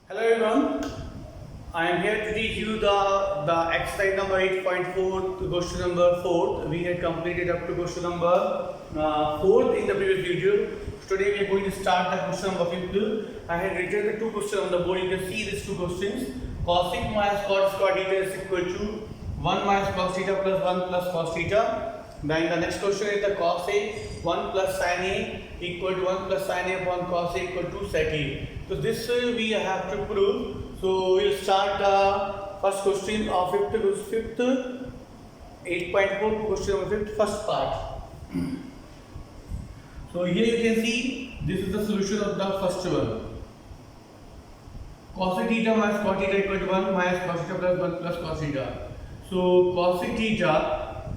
Hello everyone, I am here to teach you the exercise number 8.4 to question number 4. We had completed up to question number 4 in the previous video. Today we are going to start the question number 5. I had written the two questions on the board. You can see these two questions. Cosec minus cot square theta is equal to 1 minus cos theta plus 1 plus cos theta. Then the next question is the cos A 1 plus sin A equal to 1 plus sin A upon cos A equal to sec A. So this we have to prove. So we'll start the first question of fifth 8.4 question number 5th first part. So here you can see this is the solution of the first one. Cosec theta minus cot theta equal to 1 minus cos theta plus 1 plus cos theta. So cosec theta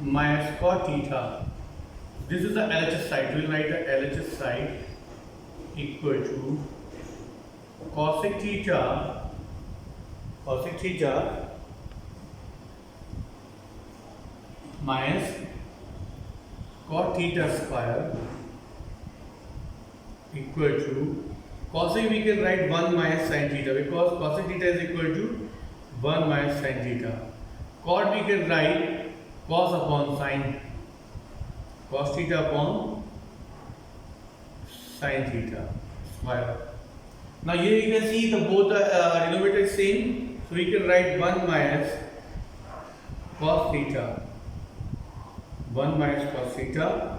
minus cot theta. This is the LHS side. We will write the LHS side equal to cosec theta minus cot theta square equal to cosec we can write 1 minus sin theta because cosec theta is equal to 1 minus sin theta. Cot we can write cos upon sin, cos theta upon sin theta square. Now here you can see the both the denominator is same, so we can write 1 minus cos theta, 1 minus cos theta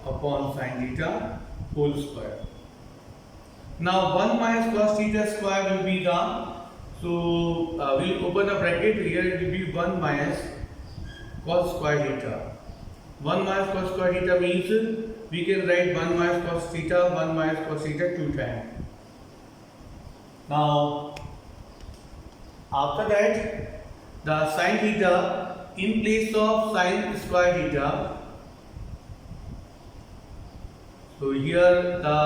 upon sin theta whole square. Now 1 minus cos theta square will be the, so we'll open a bracket here, it will be 1 minus cos square theta. 1 minus cos square theta means we can write 1 minus cos theta, 1 minus cos theta 2 times. Now after that the sin theta in place of sin square theta, so here the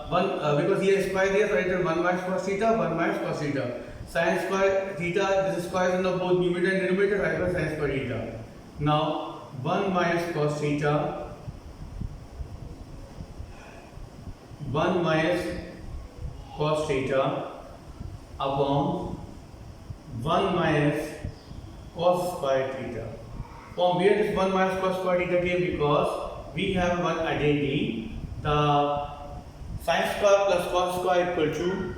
one because here square there, so written 1 minus cos theta, 1 minus cos theta. Sin square theta, this square is in the both numerator and denominator, I have sin square theta. Now 1 minus cos theta, 1 minus cos theta upon 1 minus cos square theta. From where this 1 minus cos square theta came? Because we have one identity, the sin square plus cos square equal to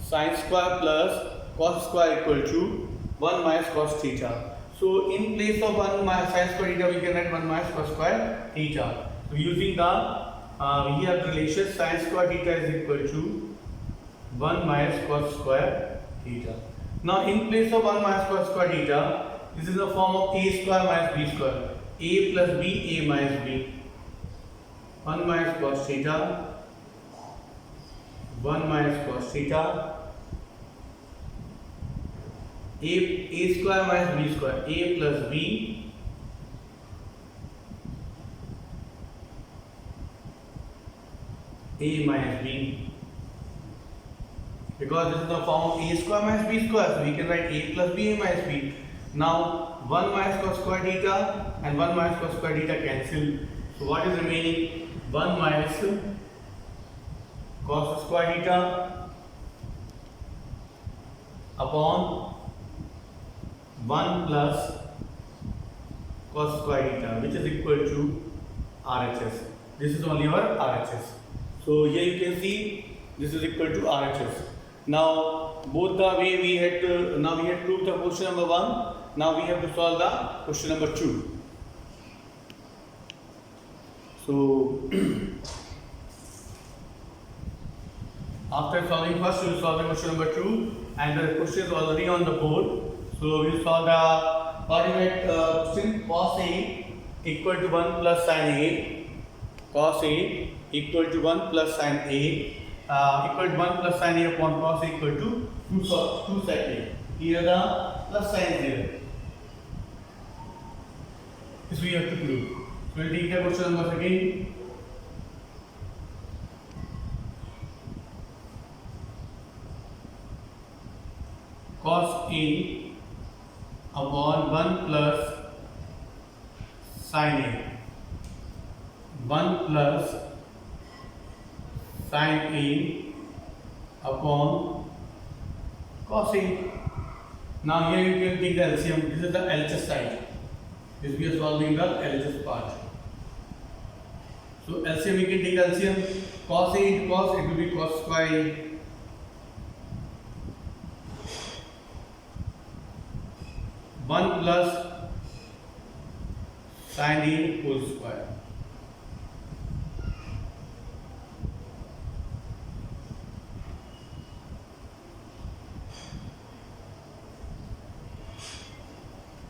sin square plus cos square equal to 1 minus cos theta. So in place of 1 minus sin square theta we can write 1 minus cos square theta. So using the we have the relation sin square theta is equal to 1 minus cos square theta. Now in place of 1 minus cos square theta, this is the form of a square minus b square. A plus b, a minus b. 1 minus cos theta, 1 minus cos theta, a square minus b square, a plus b, a minus b. Because this is the form of a square minus b square, so we can write a plus b, a minus b. Now 1 minus cos square theta and 1 minus cos square theta cancel. So what is remaining? 1 minus cos square theta upon 1 plus cos square theta, which is equal to RHS. This is only our RHS. So here you can see this is equal to RHS. Now both the way we had to, now we had proved the question number 1. Now we have to solve the question number 2. So after solving first, we will solve the question number 2, and the question is already on the board. So we will solve the coordinate question cos A equal to 1 plus sin A, cos A equal to 1 plus sin A equal to 1 plus sin A upon cos A equal to 2 sec A. Here the plus sign is there. This we have to prove. So we will take the question number again. Cos A upon 1 plus sin A, 1 plus sin A upon cos A. Now here you can take the LCM. This is the LHS side. This we are solving the LHS part. So LCM, we can take LCM. Cos A into cos, it will be cos square. 1 plus sin A whole square.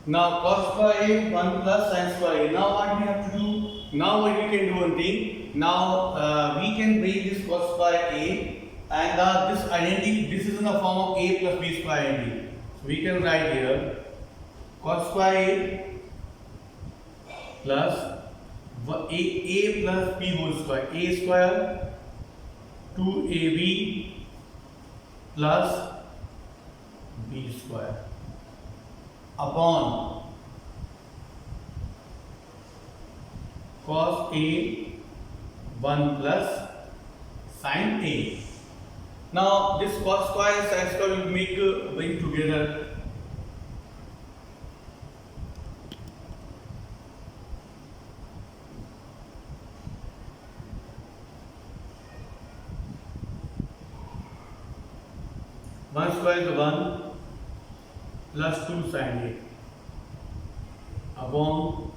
Now cos square A 1 plus sin square A. Now what we have to do? Now what we can do one thing. Now we can break this cos square A, and this identity, this is in the form of A plus B square identity. So we can write here cos square A plus A plus B whole square. A square 2AB plus B square upon cos A 1 plus sin A. Now this cos square and sin square will bring together. One square is 1 plus 2 sin A upon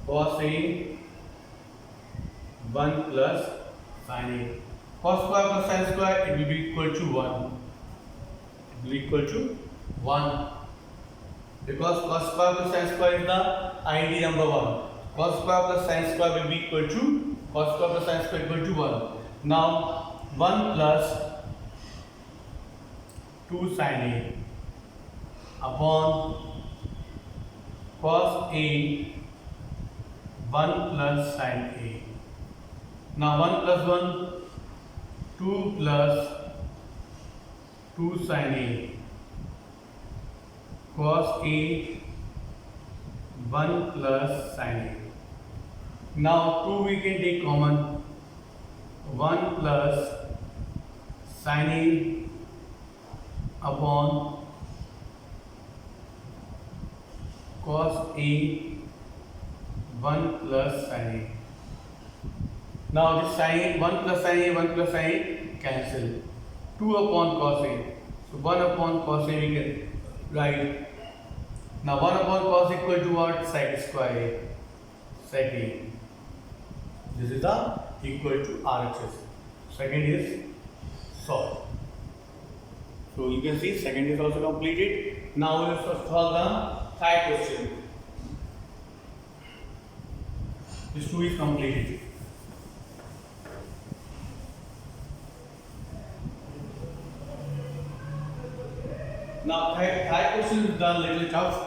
cos A 1 plus sin A. Cos square plus sin square, it will be equal to 1. It will be equal to 1 because cos square plus sin square is the ID number 1. Cos square plus sin square will be equal to cos square plus sin square equal to 1. Now 1 plus 2 sin A upon cos A 1 plus sin A. Now 1 plus 1 2 plus 2 sin A cos A 1 plus sin A. Now 2 we can take common. 1 plus sin A upon cos A 1 plus sin A. Now this sin A, 1 plus sin A, 1 plus sin A cancel. 2 upon cos A. So 1 upon cos A we can write. Now 1 upon cos equal to what? Sec square A. Sec A. This is the equal to RHS. Second is solved. So you can see second is also completed. Now we will solve the third question. This 2 is completed. Now third question is done little tough.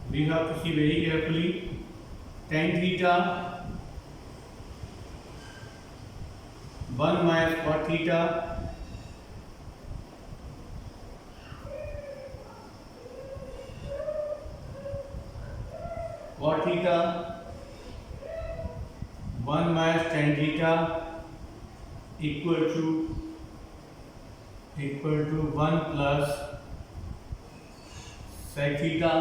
We have to see very carefully. Tan theta 1 minus cot theta cot theta 1 minus tan theta equal to 1 plus sec theta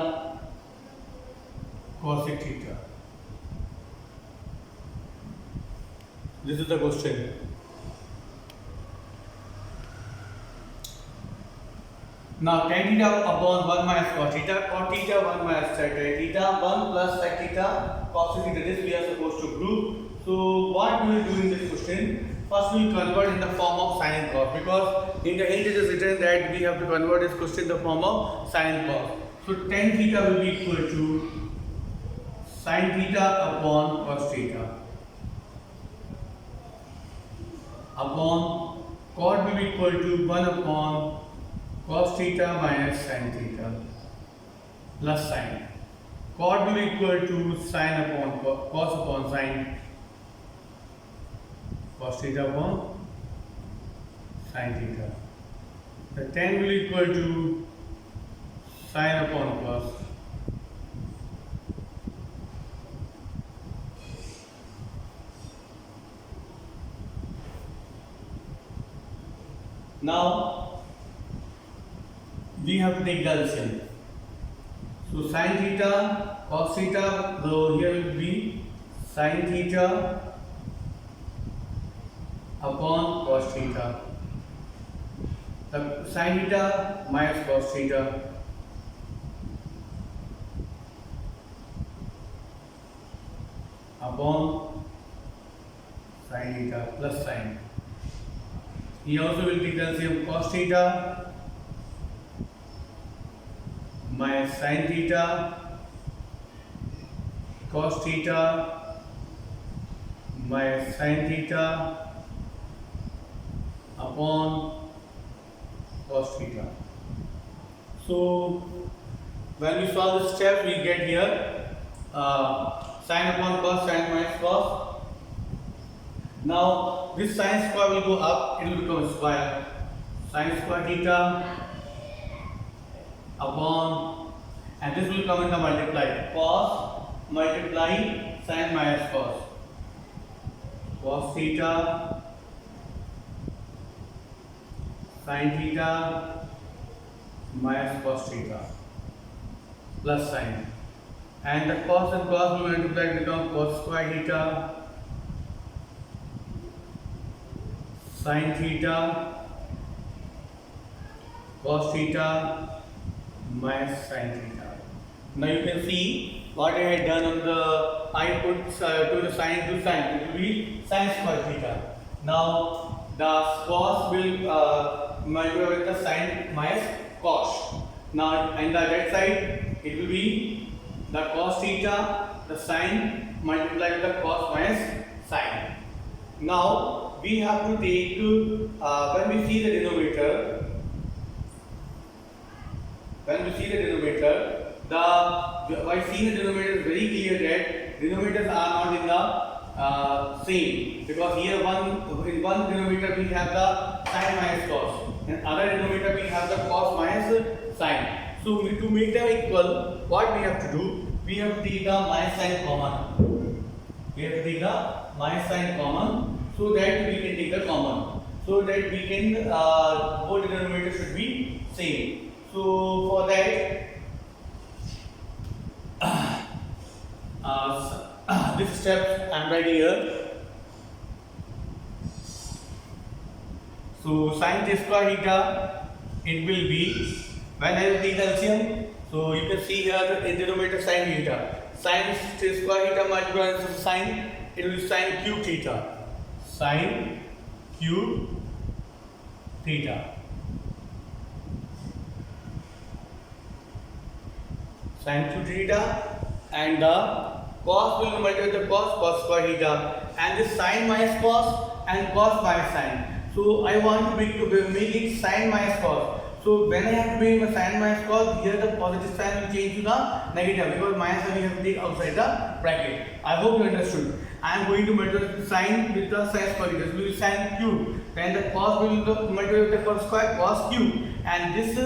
cosec theta. This is the question. Now tan theta upon 1 minus cot theta 1 minus sec theta 1 plus sec theta cosec theta. This we are supposed to group. So what we will do in this question? First we will convert in the form of sin and cos, because in the hint it is written that we have to convert this question in the form of sin and cos. So tan theta will be equal to sin theta upon cos theta upon cot will be equal to 1 upon cos theta minus sin theta plus sin. Cot will be equal to sin upon cos upon sin, cos theta upon sin theta. The tan will be equal to sin upon cos. Now we have to take the LCM. So sin theta, cos theta, so here will be sin theta upon cos theta. The sin theta minus cos theta upon sin theta plus sin. He also will take the LCM cos theta minus sin theta, cos theta minus sin theta upon cos theta. So when we solve this step, we get here sin upon cos, sin minus cos. Now this sin square will go up, it will become a square. Sin square theta upon, and this will come in the multiply, cos multiply sin minus cos, cos theta sin theta minus cos theta plus sin, and the cos and cos will multiply to become cos square theta sin theta cos theta minus sin theta. Now you can see what I had done on the, I put to the sin to sin, it will be sin square theta. Now the cos will multiply with the sin minus cos. Now and the right side it will be the cos theta, the sin multiplied with the cos minus sin. Now we have to take when we see the denominator. When we see the denominator, by seeing the denominator is very clear that denominators are not in the same, because here in one denominator we have the sin minus cos, and other denominator we have the cos minus sin. So to make them equal, what we have to do? We have to take the minus sign common. We have to take the minus sign common, so that we can take the common, so that we can both denominators should be same. So for that, this step I am writing here. So sin t square theta, it will be, when I will take the LCM, so you can see here in denominator sin theta. Sin t square theta multiplied with sin, it will be sin cube theta. Sin cube theta. Sin cube theta, and the cos will be multiplied with the cos square theta, and this sin minus cos and cos minus sin. So I want to make it sin minus cos. So when I have to make a sin minus cos, here the positive sign will change to the negative, because minus sign we have to take outside the bracket. I hope you understood. I am going to multiply sin with the sin square. This will be sin cube. Then the cos will multiply with the cos square, cos cube. And this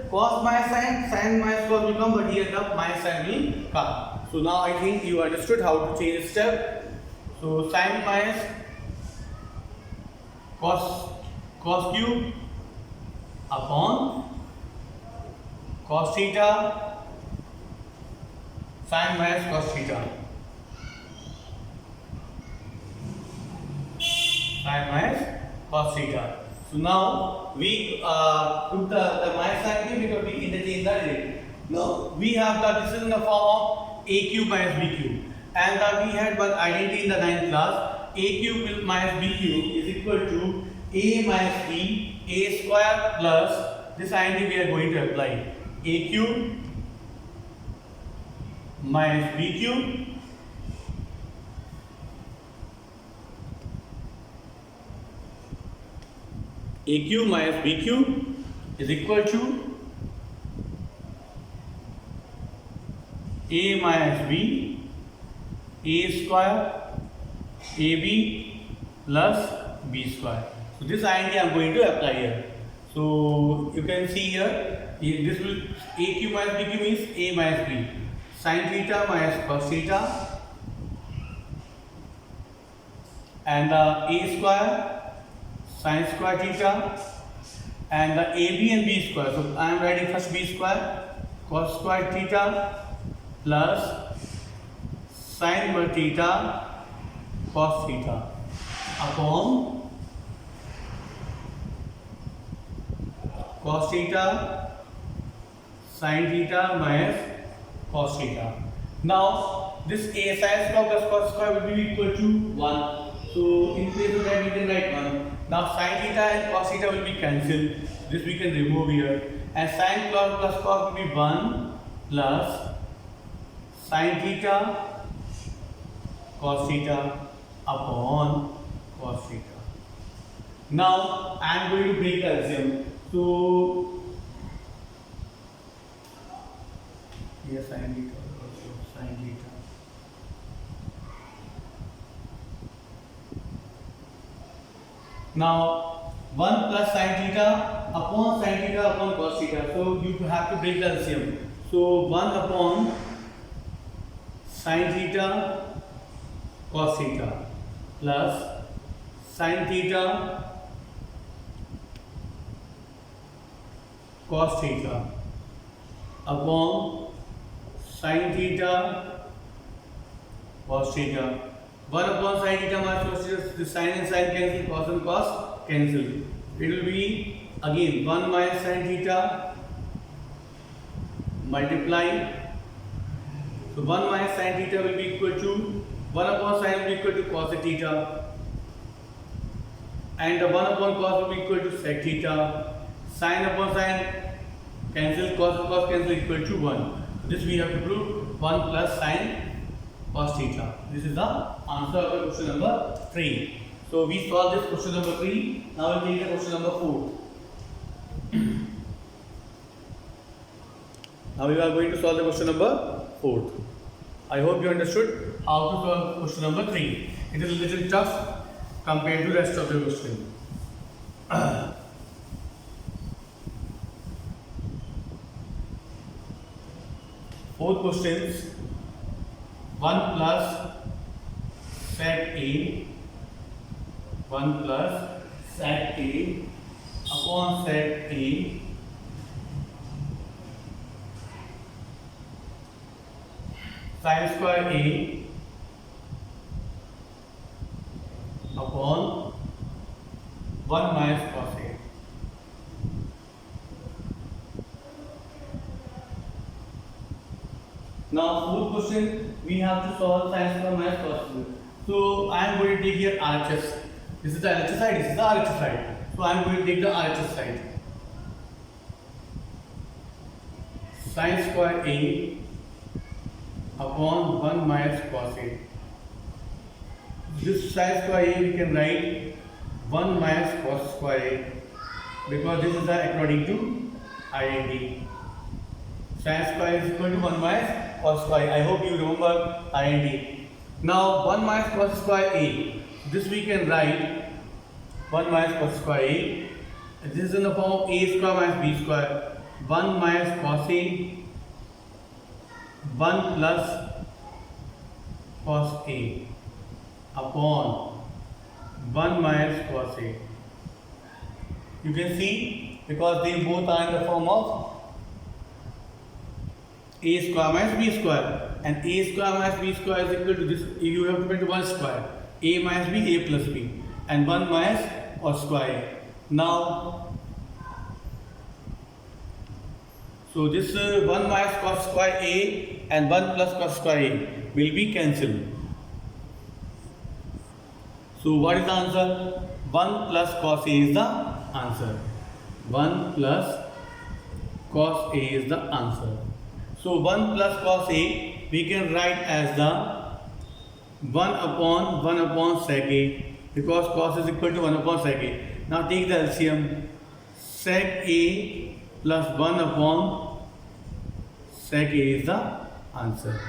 cos minus sin minus cos will come, but here the minus sign will come. So now I think you understood how to change the step. So sin minus cos cube upon cos theta sin minus cos theta. Sin minus cos theta. So now we took the minus sign here because we interchange the direct. Now we have this is in the form of a cube minus b cube, and we had one identity in the 9th class. A cube minus b cube is equal to a minus b, a square plus this identity we are going to apply, a cube minus b cube a cube minus b cube is equal to a minus b, a square ab plus b square. So this identity I am going to apply here. So you can see here, this will a cube minus b cube means a minus b, sin theta minus cos theta, and a square sin square theta and the AB and B square. So I am writing first B square cos square theta plus sin square theta cos theta upon cos theta sin theta minus cos theta. Now this a sin square plus cos square will be equal to 1. So in place of that we can write 1. Now sin theta and cos theta will be cancelled. This we can remove here. And sin plus cos will be 1 plus sin theta cos theta upon cos theta. Now I am going to break LCM. So here sin theta also sin theta. Now 1 plus sin theta upon sin theta upon cos theta. So you have to break the LCM. So 1 upon sin theta cos theta plus sin theta cos theta upon sin theta cos theta. 1 upon sin theta minus cos theta, the sin and sin cancel, cos and cos cancel. It will be again 1 minus sin theta multiply. So 1 minus sin theta will be equal to 1 upon sin will be equal to cos theta, and the 1 upon cos will be equal to sec theta. Sin upon sin cancel, cos and cos cancel equal to 1. This we have to prove 1 plus sin cos theta. This is the answer of the question number 3. So we solve this question number 3. Now we'll take the question number 4. Now we are going to solve the question number 4. I hope you understood how to solve question number 3. It is a little tough compared to the rest of the question. Fourth questions. 1 plus sec A 1 plus sec A upon sec A sin square A upon 1 minus cos A. Now fourth question, we have to solve sin square minus cos square. So I am going to take here RHS. This is the LHS side, this is the RHS side. So I am going to take the RHS side. Sin square A upon 1 minus cos A. This sin square A we can write 1 minus cos square A, because this is the according to IND. Sin square is equal to 1 minus cos square. I hope you remember IND. Now 1 minus cos square A. This we can write 1 minus cos square A. This is in the form of A square minus B square. 1 minus cos A 1 plus cos A upon 1 minus cos A. You can see because they both are in the form of A square minus B square, and A square minus B square is equal to this. You have to put 1 square. A minus B, A plus B, and 1 minus cos square A. Now, so this 1 minus cos square A and 1 plus cos square A will be cancelled. So what is the answer? 1 plus cos A is the answer. 1 plus cos A is the answer. So 1 plus cos A we can write as the 1 upon sec A, because cos is equal to 1 upon sec A. Now take the LCM. Sec A plus 1 upon sec A is the answer.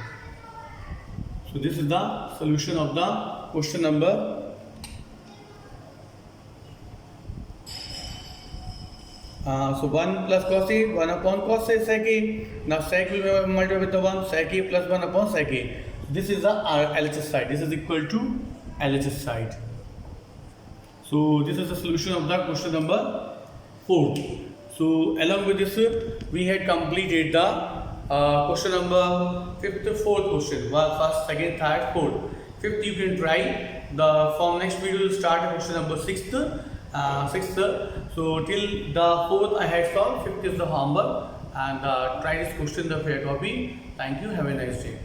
So this is the solution of the question number . So 1 plus cos A, 1 upon cos A sec A. Now sec will be multiplied with the 1, sec A plus 1 upon sec A. This is the LHS side. This is equal to LHS side. So this is the solution of the question number fourth. So along with this, we had completed the question number fifth, fourth question. Well, first, second, third, fourth. Fifth, you can try. The from next video will start question number sixth. Sixth. So till the fourth I had solved. Fifth is the homework, and try this question the fair copy. Thank you. Have a nice day.